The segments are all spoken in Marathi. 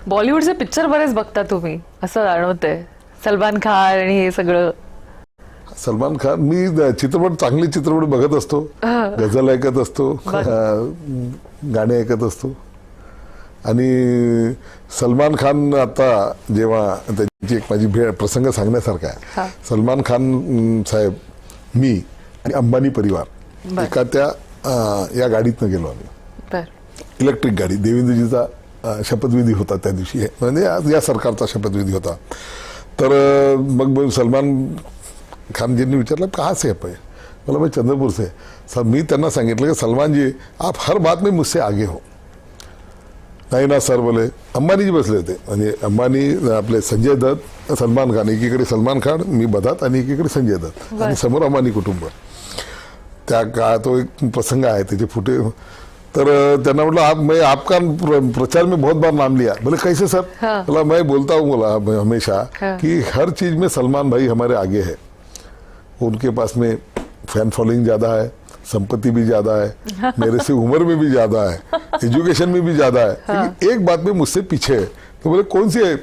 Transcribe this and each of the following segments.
बॉलिवूडचे पिक्चर बरेच बघता तुम्ही असं जाणवतंय. सलमान खान आणि हे सगळं. सलमान खान, मी चित्रपट, चांगले चित्रपट बघत असतो, गझल ऐकत असतो, गाणे ऐकत असतो. आणि सलमान खान आता जेव्हा त्याची एक माझी प्रसंग सांगण्यासारखा आहे. सलमान खान साहेब, मी आणि अंबानी परिवार एका त्या या गाडीतनं गेलो आम्ही. इलेक्ट्रिक गाडी. देवेंद्रजीचा शपथविधी होता त्या दिवशी, म्हणजे या सरकारचा शपथविधी होता. तर मग सलमान खानजींनी विचारलं कहाँ से है? बोला मैं चंद्रपुर से. सर मी त्यांना सांगितलं की सलमान जी आप हर बात में मुझसे आगे हो. नाही ना सर बोले. अंबानीजी बसले होते, म्हणजे अंबानी आपले संजय दत्त, सलमान खान, एकीकडे सलमान खान, मी बधात आणि एकीकडे संजय दत्त आणि समोर अंबानी कुटुंब. त्या काळात तो एक प्रसंग आहे, त्याचे फुटे. तर त्यांना म्हटलं मैं आपका प्रचार में बहुत बार नाम लिया. बोले कैसे सर? बोला मैं बोलता हूँ बोला हमेशा कि हर चीज में सलमान भाई हमारे आगे है. उनके पास में फैन फॉलोइंग ज्यादा है, संपत्ति भी ज्यादा है, मेरे से उम्र में भी ज्यादा है, एजुकेशन में भी ज्यादा है, लेकिन एक बात में मुझसे पीछे है. तो बोले कौन सी है?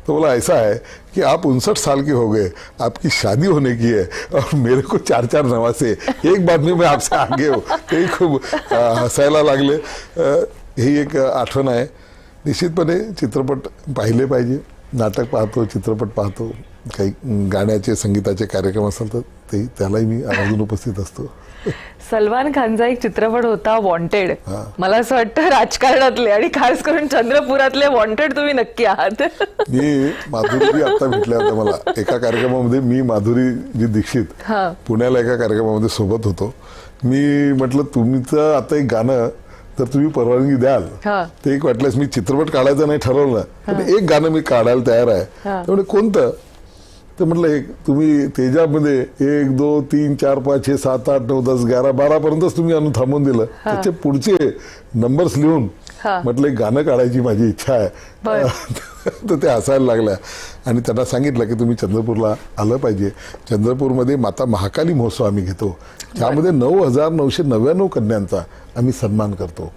तो बोला ऐसा है कि आप 59 साल के हो गए, आपकी शादी होने की है और मेरे को 4-4 नवासे, एक बात में मैं आपसे आगे हूँ. ते खूप हसायला लागले. ही एक आठवण आहे. निश्चितपणे चित्रपट पाहिले पाहिजे. नाटक पाहतो, चित्रपट पाहतो, काही गाण्याचे संगीताचे कार्यक्रम असतात तर त्यालाही मी आवर्जून उपस्थित असतो. सलमान खानचा एक चित्रपट होता वॉन्टेड. मला असं वाटतं राजकारणातले आणि खास करून चंद्रपुरातले वॉन्टेड तुम्ही नक्की आहात. मी माधुरी आता भेटल्या होत्या मला एका कार्यक्रमामध्ये. मी माधुरी जी दीक्षित पुण्याला एका कार्यक्रमामध्ये सोबत होतो. मी म्हटलं तुमचं आता एक गाणं तर तुम्ही परवानगी द्याल. ते एक वाटल्यास मी चित्रपट काढायचं नाही ठरवलं, पण एक गाणं मी काढायला तयार आहे. त्यामुळे कोणतं? तर म्हटलं एक तुम्ही तेजामध्ये 1 2 3 4 5 6 7 8 9 10 11 12 पर्यंतच तुम्ही आणून थांबून दिलं. त्याचे पुढचे नंबर्स लिहून म्हटलं एक गाणं काढायची माझी इच्छा आहे. तर ते हसायला लागल्या. आणि त्यांना सांगितलं की तुम्ही चंद्रपूरला आलं पाहिजे. चंद्रपूरमध्ये माता महाकाली महोत्सव आम्ही घेतो, ज्यामध्ये 9,999 कन्यांचा आम्ही सन्मान करतो.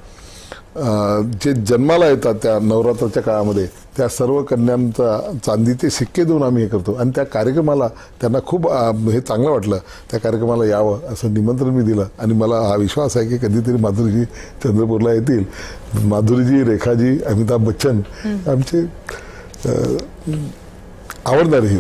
जे जन्माला येतात त्या नवरात्राच्या काळामध्ये त्या सर्व कन्यांचा चांदीचे सिक्के देऊन आम्ही हे करतो. आणि त्या कार्यक्रमाला त्यांना खूप हे चांगलं वाटलं. त्या कार्यक्रमाला यावं असं निमंत्रण मी दिलं. आणि मला हा विश्वास आहे की कधीतरी माधुरीजी चंद्रपूरला येतील. माधुरीजी, रेखाजी, अमिताभ बच्चन आमचे आवडणारे हिरो.